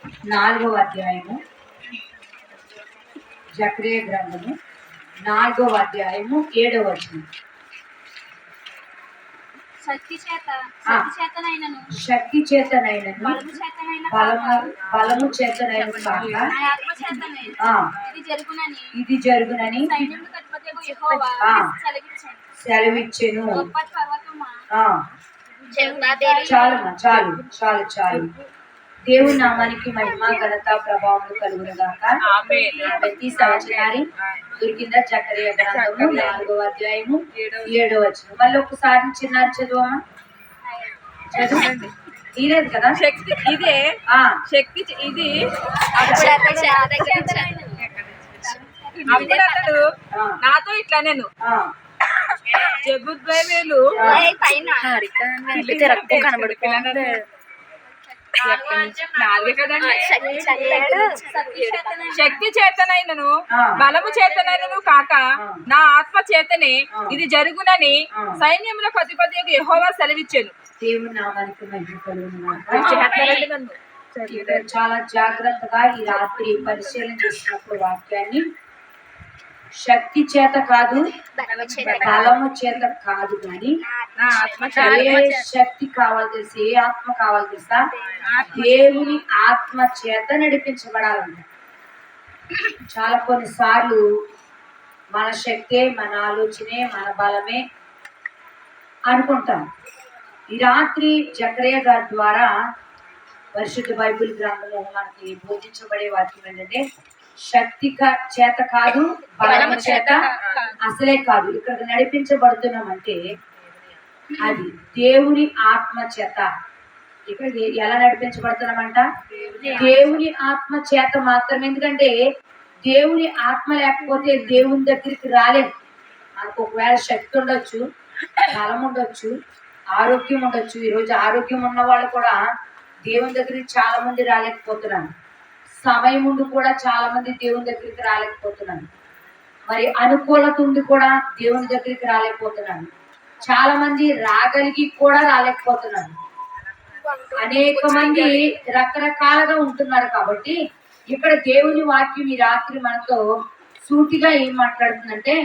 4వ అధ్యాయము జకరియా గ్రంథము 4వ అధ్యాయము 7వ వచనం. శక్తి చేతనైనను బలము చేతనైనను కాక ఇది జరుగునని సెలవిచ్చెను. చాలు. దేవుని నామానికి మహిమ ఘనత ప్రభావం కలుగునుగాక. ప్రతి సంవత్సరాన్ని దొరికిందా? జకరియా గ్రంథము 4వ అధ్యాయము 7వ వచనం. మళ్ళీ ఒకసారి చిన్నారు చదువమ్మా. చదవండి. తీరేది కదా శక్తి. ఇదే శక్తి. ఇది అప్పుడు అతడు నాతో ఇట్లా నేను జబుద్వేలు శక్తి చేతనైనను బలము చేతనైనను కాక నా ఆత్మ చేతనే ఇది జరుగునని సైన్యముల అధిపతి యెహోవా సెలవిచ్చెను. చాలా జాగ్రత్తగా ఈ రాత్రి పరిశీలన చేసినప్పుడు వాక్యాన్ని శక్తి చేత కాదు, బలము చేత కాదు, కానీ ఏ శక్తి కావాలి తెలుసా? ఏ ఆత్మ కావాలి తెలుసా? దేవుని ఆత్మ చేత నడిపించబడాలంట. చాలా కొన్నిసార్లు మన శక్తే, మన ఆలోచనే, మన బలమే అనుకుంటాం. ఈ రాత్రి జకరియా గారి ద్వారా పరిశుద్ధ బైబిల్ గ్రంథము మనకి బోధించబడే వాక్యం ఏంటంటే శక్తి చేత కాదు, బలము చేత అసలే కాదు. ఇక్కడ నడిపించబడుతున్నామంటే అది దేవుని ఆత్మ చేత. ఇక్కడ ఎలా నడిపించబడుతున్నామంట? దేవుని ఆత్మ చేత మాత్రమే. ఎందుకంటే దేవుని ఆత్మ లేకపోతే దేవుని దగ్గరికి రాలేము. మనకు ఒకవేళ శక్తి ఉండొచ్చు, బలం ఉండొచ్చు, ఆరోగ్యం ఉండొచ్చు. ఈరోజు ఆరోగ్యం ఉన్న వాళ్ళు కూడా దేవుని దగ్గరికి చాలా మంది రాలేకపోతున్నారు. సమయం ఉండి కూడా చాలా మంది దేవుని దగ్గరికి రాలేకపోతున్నాను. మరి అనుకూలత ఉండి కూడా దేవుని దగ్గరికి రాలేకపోతున్నాను. చాలా మంది రాగలిగి కూడా రాలేకపోతున్నాను. అనేక మంది రకరకాలుగా ఉంటున్నారు. కాబట్టి ఇక్కడ దేవుని వాక్యం ఈ రాత్రి మనతో సూటిగా ఏం మాట్లాడుతుందంటే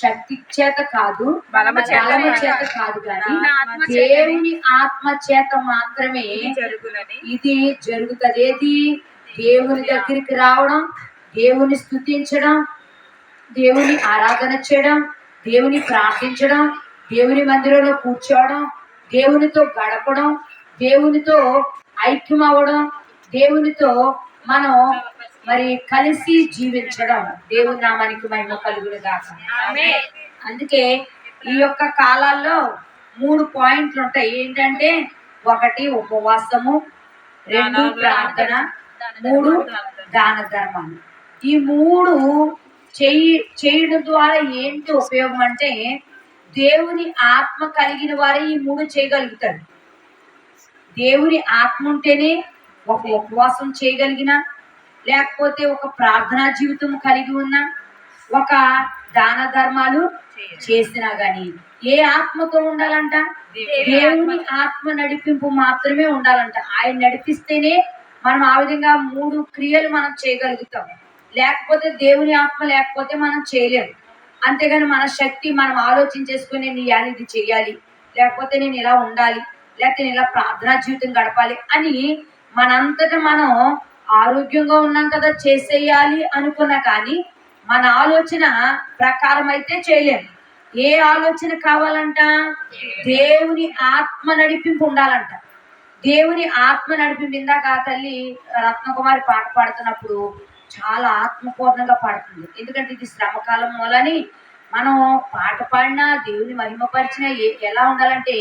శక్తి చేత కాదు, బలము చేత కాదు, కానీ దేవుని ఆత్మ చేత మాత్రమే ఇది జరుగుతుంది. ఏది? దేవుని దగ్గరికి రావడం, దేవుని స్తుతించడం, దేవుని ఆరాధన చేయడం, దేవుని ప్రార్థించడం, దేవుని మందిరంలో కూర్చోవడం, దేవునితో గడపడం, దేవునితో ఐక్యం అవ్వడం, దేవునితో మనం మరి కలిసి జీవించడం. దేవుని నామానికి మహిమ కలుగునుగాక. అందుకే ఈ యొక్క కాలాల్లో 3 పాయింట్లు ఉంటాయి. ఏంటంటే 1 ఉపవాసము, 2 ప్రార్థన, 3 దాన ధర్మాలు. ఈ 3 చేయడం ద్వారా ఏంటి ఉపయోగం అంటే దేవుని ఆత్మ కలిగిన వారే ఈ 3 చేయగలుగుతారు. దేవుని ఆత్మ ఉంటేనే ఒక ఉపవాసం చేయగలిగిన, లేకపోతే ఒక ప్రార్థనా జీవితం కలిగి ఉన్న, ఒక దాన ధర్మాలు చేసినా గాని ఏ ఆత్మతో ఉండాలంట? దేవుని ఆత్మ నడిపింపు మాత్రమే ఉండాలంట. ఆయన నడిపిస్తేనే మనం ఆ విధంగా 3 క్రియలు మనం చేయగలుగుతాం. లేకపోతే దేవుని ఆత్మ లేకపోతే మనం చేయలేము. అంతేగాని మన శక్తి మనం ఆలోచించేసుకుని నేను ఇది చెయ్యాలి, లేకపోతే నేను ఇలా ఉండాలి, లేకపోతే నేను ఇలా ప్రార్థనా జీవితం గడపాలి అని మనంతటా మనం ఆరోగ్యంగా ఉన్నాం కదా చేసేయాలి అనుకున్నా కానీ మన ఆలోచన ప్రకారం అయితే చేయలేము. ఏ ఆలోచన కావాలంట? దేవుని ఆత్మ నడిపింపు ఉండాలంట. దేవుని ఆత్మ నడిపింపు. ఇందాక ఆ తల్లి రత్నకుమారి పాట పాడుతున్నప్పుడు చాలా ఆత్మపూర్ణంగా పాడుతుంది. ఎందుకంటే ఇది శ్రమకాలం మూలని మనం పాట పాడినా దేవుని మహిమపరిచిన ఎలా ఉండాలంటే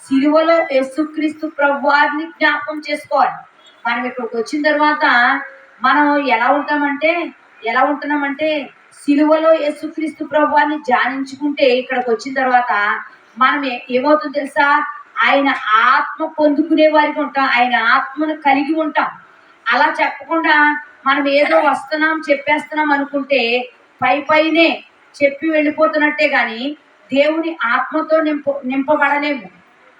సిలువలో యేసుక్రీస్తు ప్రభువారిని జ్ఞాపకం చేసుకోవాలి. మనం ఇక్కడికి వచ్చిన తర్వాత మనం ఎలా ఉంటున్నామంటే సిలువలో యేసుక్రీస్తు ప్రభువారిని ధ్యానించుకుంటే ఇక్కడికి వచ్చిన తర్వాత మనం ఏమవుతుందో తెలుసా? ఆయన ఆత్మ పొందుకునే వారికి ఉంటాం, ఆయన ఆత్మను కలిగి ఉంటాం. అలా చెప్పకుండా మనం ఏదో వస్తున్నాం చెప్పేస్తున్నాం అనుకుంటే పైనే చెప్పి వెళ్ళిపోతున్నట్టే గాని దేవుని ఆత్మతో నింపబడలేము.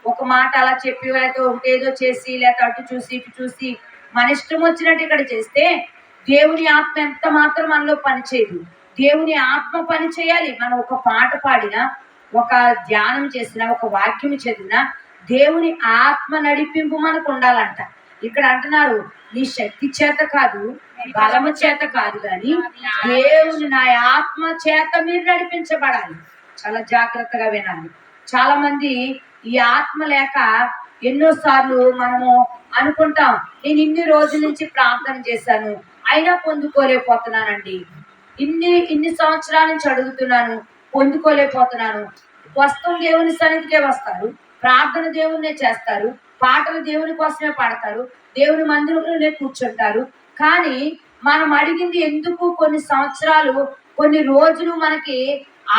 ఒక మాట అలా చెప్పి లేకపోతే ఒకటేదో చేసి లేకపోతే అటు చూసి ఇటు చూసి మన ఇష్టం వచ్చినట్టు ఇక్కడ చేస్తే దేవుని ఆత్మ ఎంత మాత్రం మనలో పనిచేయదు. దేవుని ఆత్మ పని చేయాలి. మనం ఒక పాట పాడినా, ఒక ధ్యానం చేసినా, ఒక వాక్యం చదివినా దేవుని ఆత్మ నడిపింపు మనకు ఉండాలంట. ఇక్కడ అంటున్నారు, నీ శక్తి చేత కాదు, బలము చేత కాదు, కానీ దేవుని నా ఆత్మ చేత మీరు నడిపించబడాలి. చాలా జాగ్రత్తగా వినాలి. చాలా మంది ఈ ఆత్మ లేక ఎన్నోసార్లు మనము అనుకుంటాం, నేను ఇన్ని రోజుల నుంచి ప్రార్థన చేశాను అయినా పొందుకోలేకపోతున్నానండి, ఇన్ని సంవత్సరాల నుంచి అడుగుతున్నాను పొందుకోలేకపోతున్నాను. వస్తాం, దేవుని సన్నిధికే వస్తారు, ప్రార్థన దేవునే చేస్తారు, పాటలు దేవుని కోసమే పాడతారు, దేవుని మందిరంలోనే కూర్చుంటారు. కానీ మనం అడిగింది ఎందుకు కొన్ని సంవత్సరాలు, కొన్ని రోజులు మనకి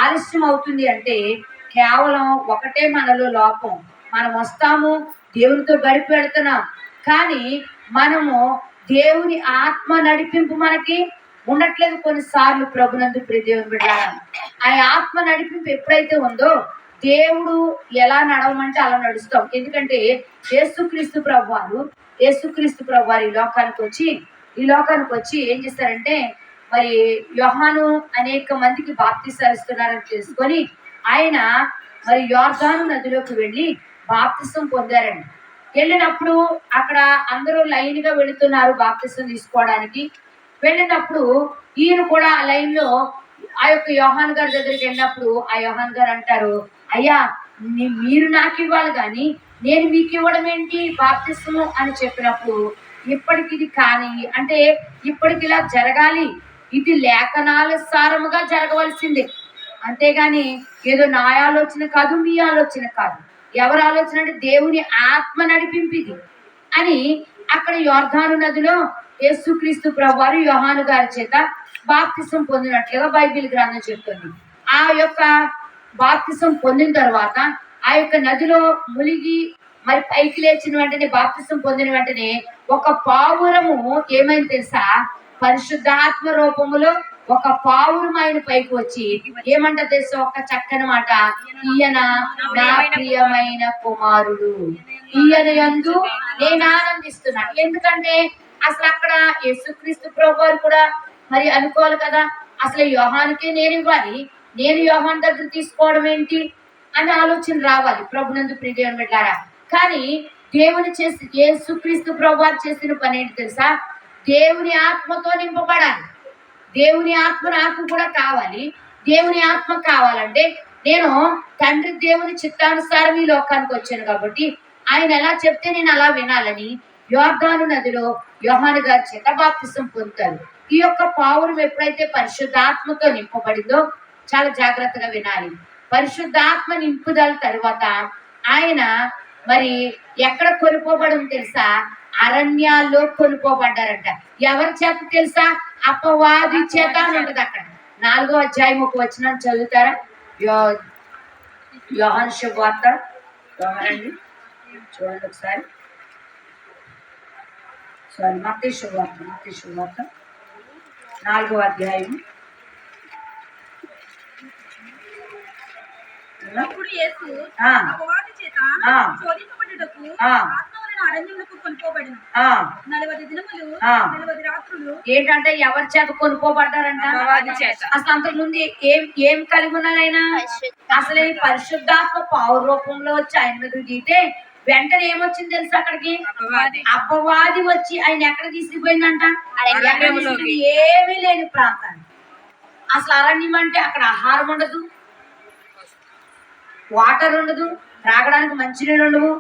ఆలస్యం అవుతుంది అంటే కేవలం ఒకటే మనలో లోపం. మనం వస్తాము, దేవునితో గడిపి వెళ్తున్నాం, కానీ మనము దేవుని ఆత్మ నడిపింపు మనకి ఉండట్లేదు. కొన్నిసార్లు ప్రభునందు ప్రియ దేవుని బిడ్డలారా, ఆ ఆత్మ నడిపింపు ఎప్పుడైతే ఉందో దేవుడు ఎలా నడవమంటే అలా నడుస్తాం. ఎందుకంటే యేసుక్రీస్తు ప్రభువారు ఈ లోకానికి వచ్చి ఏం చేస్తారంటే, మరి యోహాను అనేక మందికి బాప్తిసాలు ఇస్తున్నారని తెలుసుకొని ఆయన మరి యోర్దాను నదిలోకి వెళ్ళి బాప్తిసం పొందారండి. వెళ్ళినప్పుడు అక్కడ అందరూ లైన్ గా వెళుతున్నారు బాప్తిసం తీసుకోవడానికి. వెళ్ళినప్పుడు ఈయన కూడా ఆ లైన్ లో ఆ యొక్క యోహాన్ గారి దగ్గరికి వెళ్ళినప్పుడు ఆ యోహాన్ గారు అంటారు, అయ్యా మీరు నాకు ఇవ్వాలి కానీ నేను మీకు ఇవ్వడం ఏంటి బాప్తిసము అని చెప్పినప్పుడు, ఇప్పటికి ఇది కానీ అంటే ఇప్పటికి ఇలా జరగాలి, ఇది లేఖనానుసారముగా జరగవలసిందే, అంతేగాని ఏదో నా ఆలోచన కాదు, మీ ఆలోచన కాదు. ఎవరి ఆలోచన అంటే దేవుని ఆత్మ నడిపింపిది అని అక్కడ యోర్దాను నదిలో యేసుక్రీస్తు ప్రభువారు యోహాను గారి చేత బాప్తిసం పొందినట్లుగా బైబిల్ గ్రంథం చెప్తుంది. ఆ యొక్క బాప్తిసం పొందిన తర్వాత ఆ యొక్క నదిలో మునిగి మరి పైకి లేచిన వెంటనే, బాప్తిసం పొందిన వెంటనే ఒక పావురము ఏమైంది తెలుసా, పరిశుద్ధాత్మ రూపములో ఒక పావురం ఆయన పైకి వచ్చి ఏమంట తెలుసా, ఒక చక్కని మాట, ఈయన నా ప్రియమైన కుమారుడు, ఈయన యందు నేను ఆనందిస్తున్నాను. ఎందుకంటే అసలు అక్కడ యేసుక్రీస్తు ప్రభువారు కూడా మరి అనుకోవాలి కదా, అసలు యోహానుకే నేను ఇవ్వాలి, నేను యోహాను దగ్గర తీసుకోవడం ఏంటి అనే ఆలోచన రావాలి ప్రభునందు ప్రియ దేవుని బిడ్డలారా. కానీ దేవుని చేసి యేసుక్రీస్తు ప్రభువారు చేసిన పని ఏంటి తెలుసా, దేవుని ఆత్మతో నింపబడాలి. దేవుని ఆత్మ నాకు కూడా కావాలి. దేవుని ఆత్మ కావాలంటే నేను తండ్రి దేవుని చిత్తానుసారం ఈ లోకానికి వచ్చాను కాబట్టి ఆయన ఎలా చెప్తే నేను అలా వినాలని యోర్దాను నదిలో యోహాను గారి చేత బాప్తిసం పొందుతారు. ఈ యొక్క పావురం ఎప్పుడైతే పరిశుద్ధాత్మతో నింపబడిందో చాలా జాగ్రత్తగా వినాలి. పరిశుద్ధాత్మ నింపుదల తరువాత ఆయన మరి ఎక్కడ కొనుక్కోబడం తెలుసా, అరణ్యాల్లో కొనుక్కోబడ్డారంట. ఎవరి చేత తెలుసా, అపవాది చేత అని ఉంటుంది. అక్కడ 4వ అధ్యాయం 1 వచనం చదువుతారా, యోహాను శుభవార్త చూడండి ఒకసారి. మత్తయి శుభవార్త 4వ అధ్యాయం. అప్పుడు యేసు అపవాది చేత శోధింపబడుటకు ఆత్మవలన అరణ్యములకు కొనుక్కోబడెను. 40 దినములు 40 రాత్రులు. ఏంటంటే ఎవరి చేత కొనుక్కోబడ్డారంట, అసలు అంతకు ముందు ఏం కలిగి ఉన్నాడు ఆయన, అసలు ఈ పరిశుద్ధాత్మ పావు రూపంలో వచ్చి ఆయన మీద దిగితే వెంటనే ఏమొచ్చింది తెలుసా, అక్కడికి అపవాది వచ్చి ఆయన ఎక్కడ తీసుకుపోయిందంట, ఏమీ లేని ప్రాంతాన్ని. అసలు అరణ్యం అంటే అక్కడ ఆహారం ఉండదు, వాటర్ ఉండదు, త్రాగడానికి మంచినీళ్ళు ఉండవు,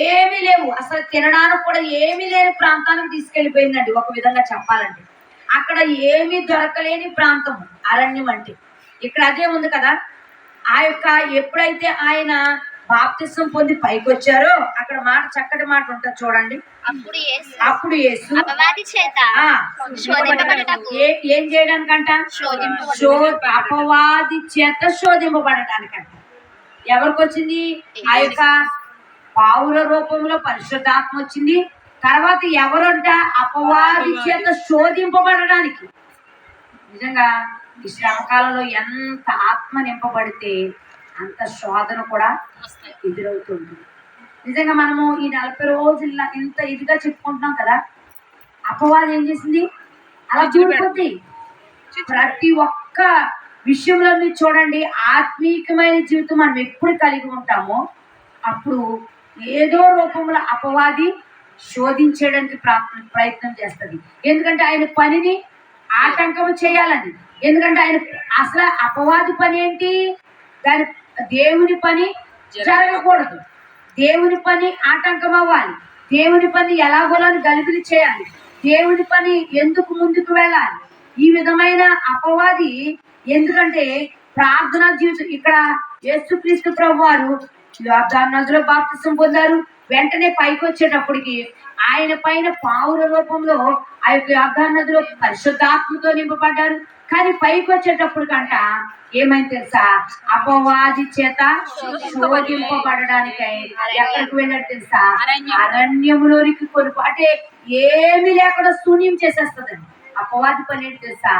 ఏమీ లేవు, అసలు తినడానికి కూడా ఏమీ లేని ప్రాంతానికి తీసుకెళ్లిపోయిందండి. ఒక విధంగా చెప్పాలంటే అక్కడ ఏమీ దొరకలేని ప్రాంతం అరణ్యం అంటే. ఇక్కడ అదే ఉంది కదా. ఆ యొక్క ఎప్పుడైతే ఆయన బాప్తిసం పొంది పైకి వచ్చారో అక్కడ మాట, చక్కటి మాట ఉంటుంది చూడండి. అప్పుడు యేసు ఏం చేయడానికంట, అపవాది చేత శోధింపబడటానికంట. ఎవరికి వచ్చింది, ఆ యొక్క పావుల రూపంలో పరిశుద్ధాత్మ వచ్చింది. తర్వాత ఎవరంట, అపవాది చేత శోధింపబడడానికి. నిజంగా ఈ శ్రమకాలంలో ఎంత ఆత్మ నింపబడితే అంత శోధన కూడా ఎదురవుతుంది. నిజంగా మనము ఈ 40 రోజుల్లో ఇంత ఇదిగా చెప్పుకుంటున్నాం కదా, అపవాది ఏం చేసింది? అలా దూరిపోద్ది. ప్రతి ఒక్క విషయంలో మీరు చూడండి, ఆత్మీయమైన జీవితం మనం ఎప్పుడు కలిగి ఉంటామో అప్పుడు ఏదో రూపంలో అపవాది శోధించడానికి ప్రయత్నం చేస్తుంది. ఎందుకంటే ఆయన పనిని ఆటంకం చేయాలని. ఎందుకంటే ఆయన అసలు అపవాది పని ఏంటి? దాని దేవుని పని జరగకూడదు, దేవుని పని ఆటంకం అవ్వాలి, దేవుని పని ఎలాగోలని గలిబిలి చేయాలి, దేవుని పని ఎందుకు ముందుకు వెళ్ళాలి. ఈ విధమైన అపవాది ఎందుకంటే ప్రార్థనా జీవితం ఇక్కడ యేసుక్రీస్తు ప్రభువారు యోర్దాను నదిలో బాప్తిసం పొందారు. వెంటనే పైకి వచ్చేటప్పటికి ఆయన పైన పావుల రూపంలో ఆ యొక్క యోర్దాను నదిలో పరిశుద్ధాత్మతో నింపబడ్డారు. కానీ పైకి వచ్చేటప్పటికంట ఏమైంది తెలుసా? అపవాది చేత శోధింపబడడానికై ఎక్కడికి వెళ్ళాడు తెలుసా? అరణ్యములోనికి కొనుక్కు. అంటే ఏమీ లేకుండా శూన్యం చేసేస్తుందండి అపవాది పని. ఏంటి తెలుసా?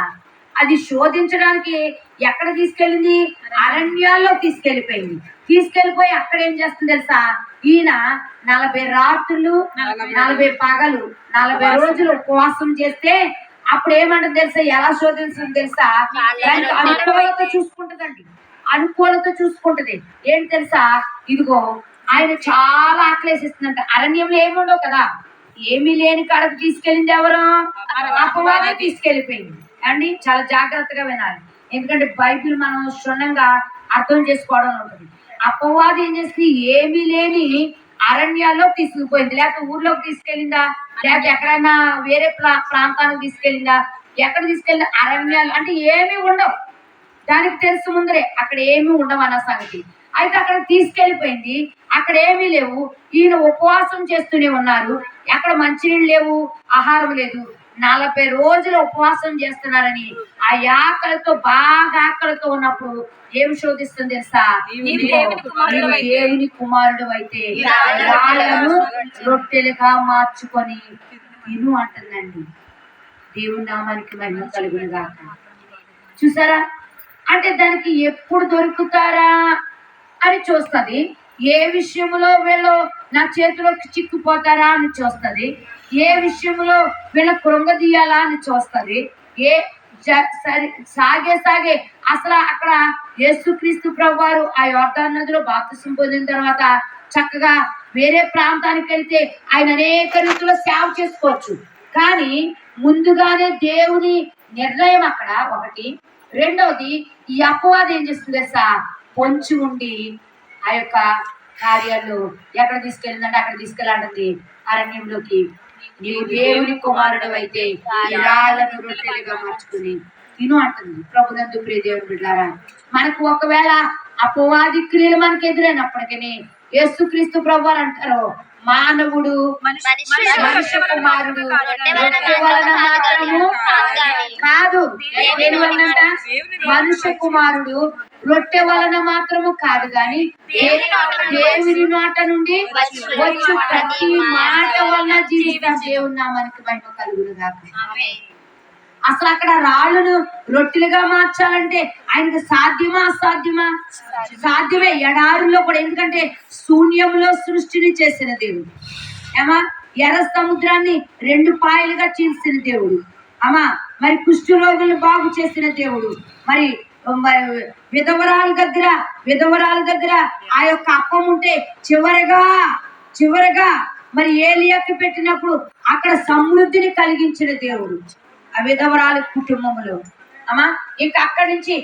అది శోధించడానికి ఎక్కడ తీసుకెళ్ళింది? అరణ్యాల్లో తీసుకెళ్ళిపోయింది. తీసుకెళ్ళిపోయి అక్కడ ఏం చేస్తుంది తెలుసా? ఈయన 40 రాత్రులు 40 పగలు 40 రోజులు ఉపవాసం చేస్తే అప్పుడు ఏమంటుంది తెలుసా? ఎలా శోధించడం తెలుసా? దానికి అనుకూలత చూసుకుంటుందండి, అనుకూలత చూసుకుంటది. ఏంటి తెలుసా? ఇదిగో ఆయన చాలా ఆకలేసిస్తుందంట. అరణ్యంలో ఏమి ఉండవు కదా, ఏమీ లేని కాడకు తీసుకెళ్ళింది ఎవరు? అపవాదే తీసుకెళ్ళిపోయింది అండి. చాలా జాగ్రత్తగా వినాలి, ఎందుకంటే బైబిల్ మనం క్షుణ్ణంగా అర్థం చేసుకోవడం ఉంటుంది. అపవాది ఏం చేస్తుంది? ఏమీ లేని అరణ్యాల్లో తీసుకుపోయింది. లేకపోతే ఊర్లోకి తీసుకెళ్ళిందా? లేకపోతే ఎక్కడైనా వేరే ప్రాంతానికి తీసుకెళ్ళిందా? ఎక్కడ తీసుకెళ్ళిందా? అరణ్యాలు అంటే ఏమీ ఉండవు. దానికి తెలుసు ముందరే అక్కడ ఏమీ ఉండవు అన్న సంగతి. అయితే అక్కడ తీసుకెళ్ళిపోయింది, అక్కడ ఏమీ లేవు. ఈయన ఉపవాసం చేస్తూనే ఉన్నారు. అక్కడ మంచినీళ్ళు లేవు, ఆహారం లేదు. 40 రోజులు ఉపవాసం చేస్తున్నారని ఆ ఆకలితో బాగా ఆకలితో ఉన్నప్పుడు ఏమి శోధిస్తుంది తెలుసా? దేవుని కుమారుడు అయితే రాళ్లను రొట్టెలుగా మార్చుకొని తిను అంటుందండి. దేవుని నామానికి మహిమ కలుగును గాక. చూసారా? అంటే దానికి ఎప్పుడు దొరుకుతారా అని చూస్తుంది. ఏ విషయంలో వీళ్ళు నా చేతిలోకి చిక్కుపోతారా అని చూస్తుంది. ఏ విషయంలో వీళ్ళ కృంగదీయాలా అని చూస్తుంది. సాగే అసలు అక్కడ యేసుక్రీస్తు ప్రభువారు ఆ యోర్దాను నదిలో బాప్తిసం పొందిన తర్వాత చక్కగా వేరే ప్రాంతానికి వెళ్తే ఆయన అనేక రీతిలో సేవ చేసుకోవచ్చు. కానీ ముందుగానే దేవుని నిర్ణయం అక్కడ ఒకటి. రెండవది, ఈ అపవాది ఏం చేస్తుంది తెలుసా? పొంచి ఉండి ఆ యొక్క కార్యాలు ఎక్కడ తీసుకెళ్ళిందంటే అక్కడ తీసుకెళ్ళాలండి అరణ్యంలోకి. నీవు దేవుని కుమారుడు అయితే రాళ్లను రొట్టెలుగా మార్చుకుని తిను అంటుంది. ప్రభునందు ప్రియ దేవుని బిడ్డలారా, మనకు ఒకవేళ అపవాది క్రియలు మనకు ఎదురైనప్పటికీ యేసుక్రీస్తు ప్రభువారు అంటారు, మానవుడు మనుష్య కుమారుడు రొట్టె వలన మాత్రము కాదు. దేని వలనంట? మనుష్య కుమారుడు రొట్టె వలన మాత్రము కాదు గాని దేవుని నోట నుండి వచ్చు ప్రతి మాట వలన జీవితం. దేవుని నామానికి మహిమ కలుగును గాక. అసలు అక్కడ రాళ్ళను రొట్టెలుగా మార్చాలంటే ఆయనకు సాధ్యమా? అసాధ్యమా? సాధ్యమే. ఎడారుల్లో కూడా, ఎందుకంటే శూన్యంలో సృష్టిని చేసిన దేవుడు. ఏమా ఎర్ర సముద్రాన్ని 2 పాయలుగా చీల్చిన దేవుడు. అమ్మా మరి కుష్ఠరోగులను బాగు చేసిన దేవుడు. మరి విధవరాల దగ్గర ఆ యొక్క అప్పం ఉంటే చివరగా మరి ఏలియాకి పెట్టినప్పుడు అక్కడ సమృద్ధిని కలిగించిన దేవుడు ఆ విధవరాల కుటుంబంలో. అమ్మా ఇంకా అక్కడి నుంచి